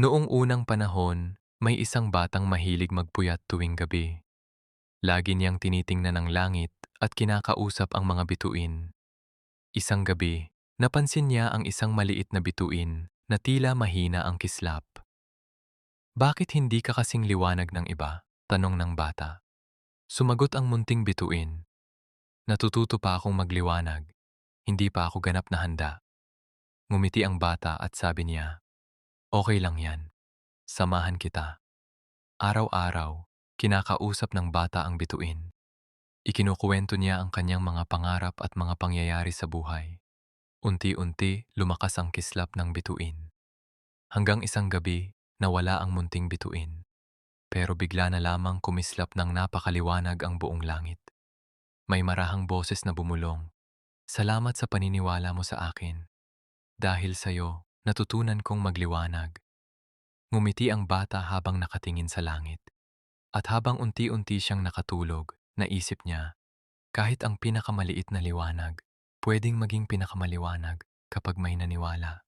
Noong unang panahon, may isang batang mahilig magpuyat tuwing gabi. Lagi niyang tinitingnan ang langit at kinakausap ang mga bituin. Isang gabi, napansin niya ang isang maliit na bituin na tila mahina ang kislap. Bakit hindi ka kasing liwanag ng iba? Tanong ng bata. Sumagot ang munting bituin. Natututo pa akong magliwanag. Hindi pa ako ganap na handa. Ngumiti ang bata at sabi niya, okay lang yan. Samahan kita. Araw-araw, kinakausap ng bata ang bituin. Ikinukuwento niya ang kanyang mga pangarap at mga pangyayari sa buhay. Unti-unti, lumakas ang kislap ng bituin. Hanggang isang gabi, nawala ang munting bituin. Pero bigla na lamang kumislap ng napakaliwanag ang buong langit. May marahang boses na bumulong. Salamat sa paniniwala mo sa akin. Dahil sa'yo, natutunan kong magliwanag. Ngumiti ang bata habang nakatingin sa langit. At habang unti-unti siyang nakatulog, naisip niya, kahit ang pinakamaliit na liwanag, pwedeng maging pinakamaliwanag kapag may naniwala.